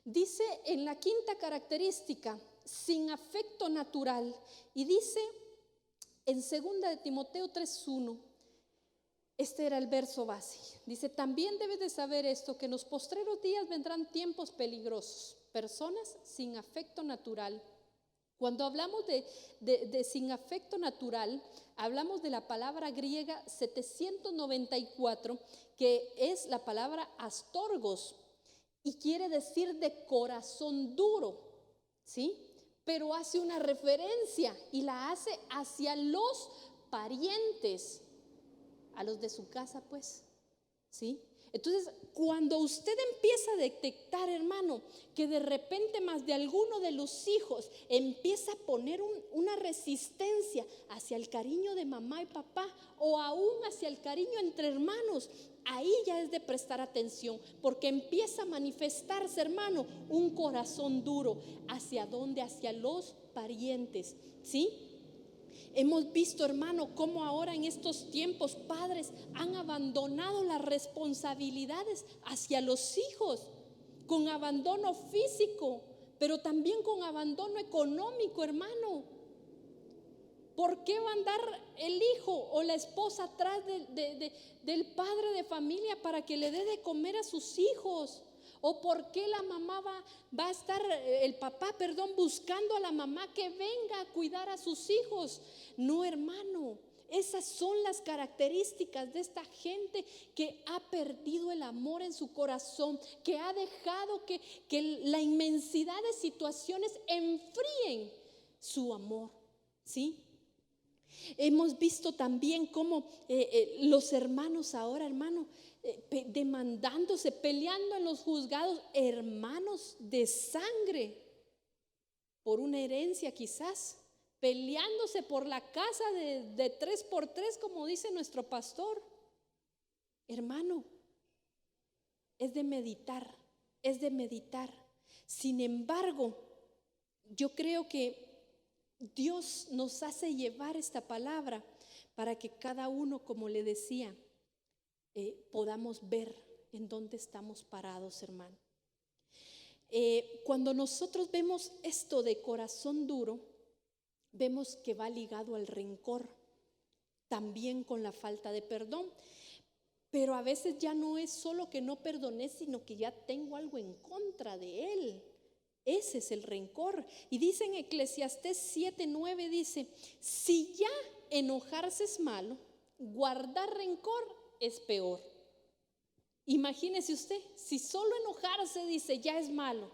Dice en la quinta característica, sin afecto natural, y dice en 2 de Timoteo 3:1, este era el verso base. Dice: también debes de saber esto, que en los postreros días vendrán tiempos peligrosos, personas sin afecto natural. Cuando hablamos de sin afecto natural, hablamos de la palabra griega 794, que es la palabra astorgos, y quiere decir de corazón duro, ¿sí? Pero hace una referencia y la hace hacia los parientes, a los de su casa, pues, ¿sí? Entonces, cuando usted empieza a detectar, hermano, que de repente más de alguno de los hijos empieza a poner una resistencia hacia el cariño de mamá y papá, o aún hacia el cariño entre hermanos, ahí ya es de prestar atención, porque empieza a manifestarse, hermano, un corazón duro. ¿Hacia dónde? Hacia los parientes, ¿sí? Hemos visto, hermano, cómo ahora en estos tiempos padres han abandonado las responsabilidades hacia los hijos, con abandono físico, pero también con abandono económico, hermano. ¿Por qué va a andar el hijo o la esposa atrás del padre de familia para que le dé de comer a sus hijos? ¿O por qué la mamá va a estar, el papá, buscando a la mamá que venga a cuidar a sus hijos? No, hermano, esas son las características de esta gente que ha perdido el amor en su corazón, que ha dejado que la inmensidad de situaciones enfríen su amor, ¿sí? Hemos visto también cómo los hermanos ahora, hermano, demandándose, peleando en los juzgados, hermanos de sangre, por una herencia quizás, peleándose por la casa de 3x3, como dice nuestro pastor. Hermano, es de meditar, es de meditar. Sin embargo, yo creo que Dios nos hace llevar esta palabra para que cada uno, como le decía, podamos ver en dónde estamos parados, hermano. Cuando nosotros vemos esto de corazón duro, vemos que va ligado al rencor, también con la falta de perdón. Pero a veces ya no es solo que no perdoné, sino que ya tengo algo en contra de él. Ese es el rencor. Y dice en Eclesiastés 7:9, dice: si ya enojarse es malo, guardar rencor es peor. Imagínese usted, si solo enojarse, dice, ya es malo,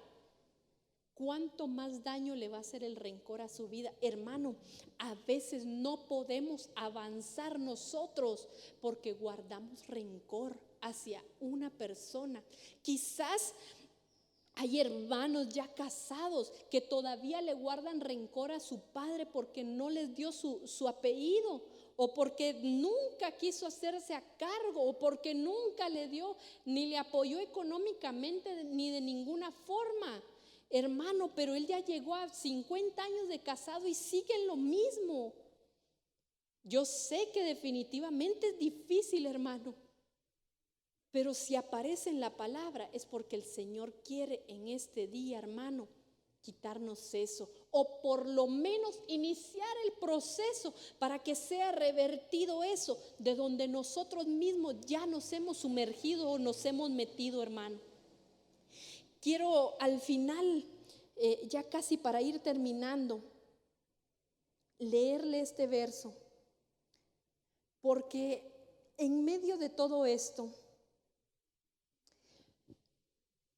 ¿cuánto más daño le va a hacer el rencor a su vida? Hermano, a veces no podemos avanzar nosotros porque guardamos rencor hacia una persona. Quizás hay hermanos ya casados que todavía le guardan rencor a su padre porque no les dio su apellido, o porque nunca quiso hacerse a cargo, o porque nunca le dio ni le apoyó económicamente ni de ninguna forma. Hermano, pero él ya llegó a 50 años de casado y sigue en lo mismo. Yo sé que definitivamente es difícil, hermano, pero si aparece en la palabra es porque el Señor quiere en este día, hermano, quitarnos eso, o por lo menos iniciar el proceso para que sea revertido eso de donde nosotros mismos ya nos hemos sumergido o nos hemos metido, hermano. Quiero al final, ya casi para ir terminando, leerle este verso, porque en medio de todo esto,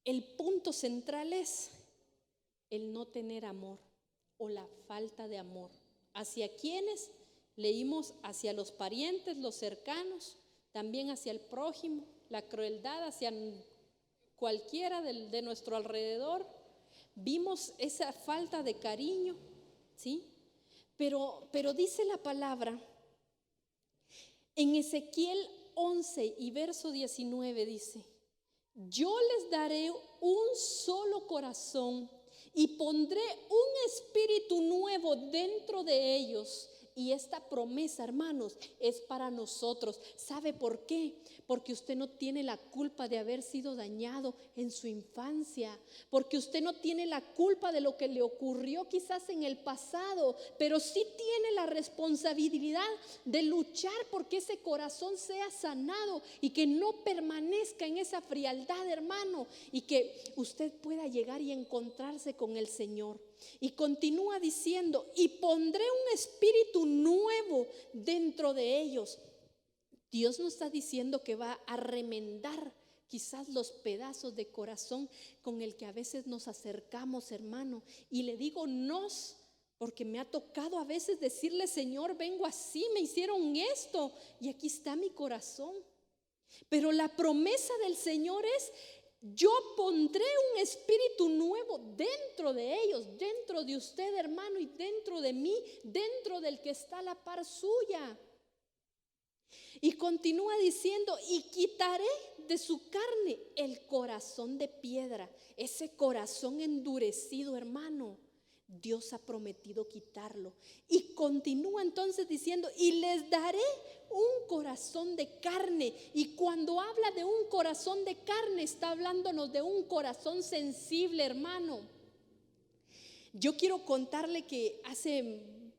el punto central es el no tener amor o la falta de amor. ¿Hacia quiénes? Leímos hacia los parientes, los cercanos, también hacia el prójimo, la crueldad hacia cualquiera de nuestro alrededor. Vimos esa falta de cariño, ¿sí? Pero dice la palabra, en Ezequiel 11 y verso 19 dice: yo les daré un solo corazón y pondré un espíritu nuevo dentro de ellos. Y esta promesa, hermanos, es para nosotros. ¿Sabe por qué? Porque usted no tiene la culpa de haber sido dañado en su infancia, porque usted no tiene la culpa de lo que le ocurrió quizás en el pasado, pero sí tiene la responsabilidad de luchar porque ese corazón sea sanado y que no permanezca en esa frialdad, hermano, y que usted pueda llegar y encontrarse con el Señor. Y continúa diciendo: y pondré un espíritu nuevo dentro de ellos. Dios no está diciendo que va a remendar quizás los pedazos de corazón con el que a veces nos acercamos, hermano. Y le digo nos, porque me ha tocado a veces decirle: Señor, vengo así, me hicieron esto y aquí está mi corazón. Pero la promesa del Señor es: yo pondré un espíritu nuevo dentro de ellos, dentro de usted, hermano, y dentro de mí, dentro del que está a la par suya. Y continúa diciendo: y quitaré de su carne el corazón de piedra, ese corazón endurecido, hermano. Dios ha prometido quitarlo. Y continúa entonces diciendo: y les daré un corazón de carne. Y cuando habla de un corazón de carne, está hablándonos de un corazón sensible, hermano. Yo quiero contarle que hace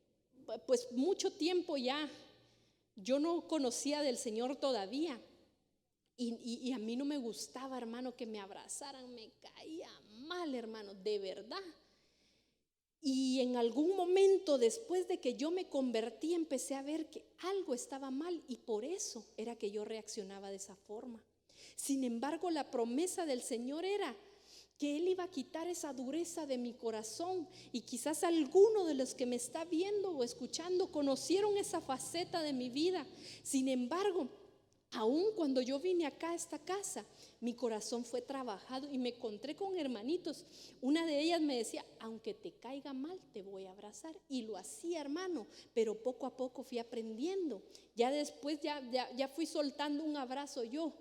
pues mucho tiempo ya yo no conocía del Señor todavía. Y a mí no me gustaba, hermano, que me abrazaran. Me caía mal, hermano, de verdad. Y en algún momento después de que yo me convertí, empecé a ver que algo estaba mal, y por eso era que yo reaccionaba de esa forma. Sin embargo, la promesa del Señor era que Él iba a quitar esa dureza de mi corazón. Y quizás alguno de los que me está viendo o escuchando conocieron esa faceta de mi vida. Sin embargo, aún cuando yo vine acá a esta casa, mi corazón fue trabajado y me encontré con hermanitos. Una de ellas me decía: aunque te caiga mal, te voy a abrazar. Y lo hacía, hermano, pero poco a poco fui aprendiendo. Ya después ya fui soltando un abrazo yo.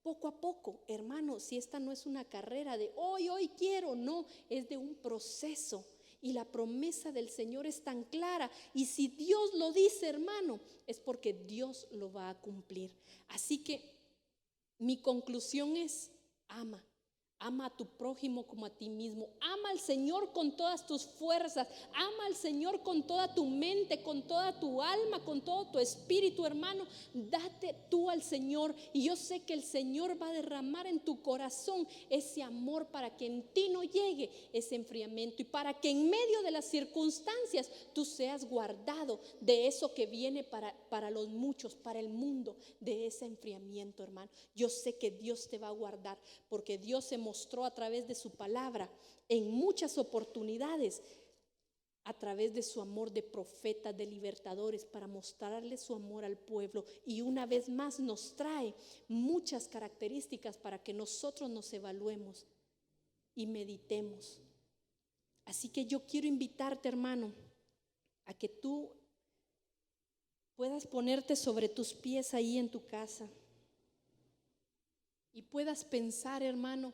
Poco a poco, hermano, si esta no es una carrera de hoy quiero, no, es de un proceso. Y la promesa del Señor es tan clara. Y si Dios lo dice, hermano, es porque Dios lo va a cumplir. Así que mi conclusión es: ama. Ama a tu prójimo como a ti mismo. Ama al Señor con todas tus fuerzas. Ama al Señor con toda tu mente, con toda tu alma, con todo tu espíritu, hermano. Date tú al Señor. Y yo sé que el Señor va a derramar en tu corazón ese amor para que en ti no llegue ese enfriamiento. Y para que en medio de las circunstancias tú seas guardado de eso que viene para los muchos, para el mundo, de ese enfriamiento, hermano. Yo sé que Dios te va a guardar, porque Dios se mostró a través de su palabra en muchas oportunidades, a través de su amor de profetas, de libertadores, para mostrarle su amor al pueblo. Y una vez más nos trae muchas características para que nosotros nos evaluemos y meditemos. Así que yo quiero invitarte, hermano, a que tú puedas ponerte sobre tus pies ahí en tu casa y puedas pensar, hermano,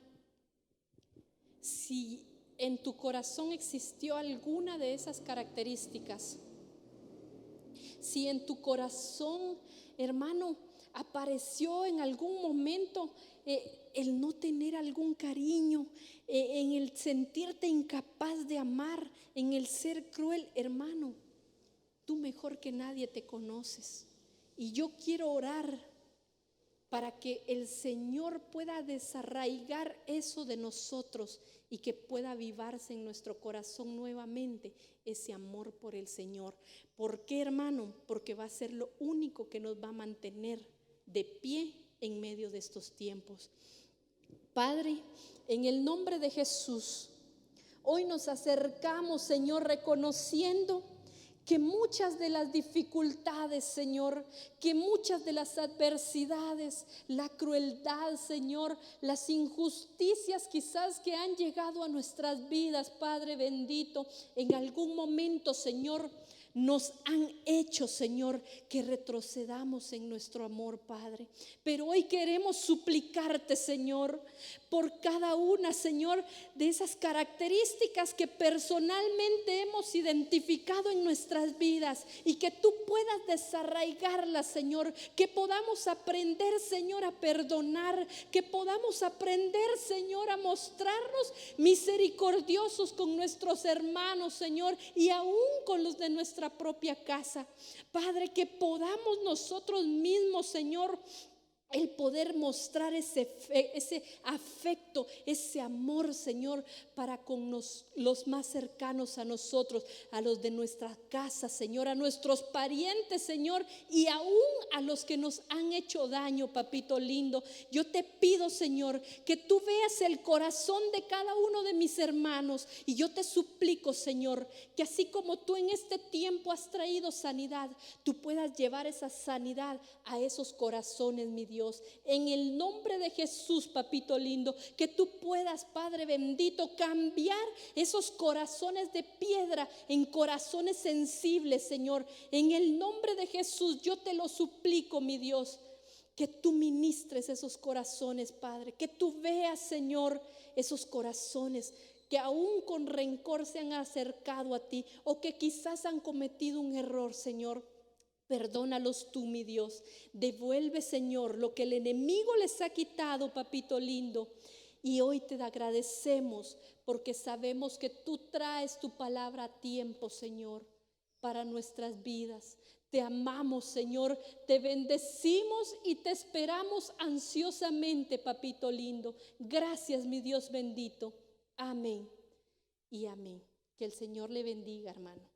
si en tu corazón existió alguna de esas características. Si en tu corazón, hermano, apareció en algún momento el no tener algún cariño, en el sentirte incapaz de amar, en el ser cruel, hermano, tú mejor que nadie te conoces. Y yo quiero orar para que el Señor pueda desarraigar eso de nosotros y que pueda avivarse en nuestro corazón nuevamente ese amor por el Señor. ¿Por qué, hermano? Porque va a ser lo único que nos va a mantener de pie en medio de estos tiempos. Padre, en el nombre de Jesús, hoy nos acercamos, Señor, reconociendo que muchas de las dificultades, Señor, que muchas de las adversidades, la crueldad, Señor, las injusticias quizás que han llegado a nuestras vidas, Padre bendito, en algún momento, Señor, nos han hecho, Señor, que retrocedamos en nuestro amor, Padre. Pero hoy queremos suplicarte, Señor, por cada una, Señor, de esas características que personalmente hemos identificado en nuestras vidas, y que tú puedas desarraigarlas, Señor, que podamos aprender, Señor, a perdonar, que podamos aprender, Señor, a mostrarnos misericordiosos con nuestros hermanos, Señor, y aún con los de nuestra propia casa. Padre, que podamos nosotros mismos, Señor, el poder mostrar ese afecto, ese amor, Señor, para con los más cercanos a nosotros, a los de nuestra casa, Señor, a nuestros parientes, Señor, y aún a los que nos han hecho daño, papito lindo. Yo te pido, Señor, que tú veas el corazón de cada uno de mis hermanos, y yo te suplico, Señor, que así como tú en este tiempo has traído sanidad, tú puedas llevar esa sanidad a esos corazones, mi Dios. En el nombre de Jesús, papito lindo, que tú puedas, Padre bendito, cambiar esos corazones de piedra en corazones sensibles, Señor. En el nombre de Jesús, yo te lo suplico, mi Dios, que tú ministres esos corazones, Padre, que tú veas, Señor, esos corazones que aún con rencor se han acercado a ti, o que quizás han cometido un error, Señor. Perdónalos tú, mi Dios. Devuelve, Señor, lo que el enemigo les ha quitado, papito lindo. Y hoy te agradecemos porque sabemos que tú traes tu palabra a tiempo, Señor, para nuestras vidas. Te amamos, Señor, te bendecimos y te esperamos ansiosamente, papito lindo. Gracias, mi Dios bendito. Amén y amén. Que el Señor le bendiga, hermano.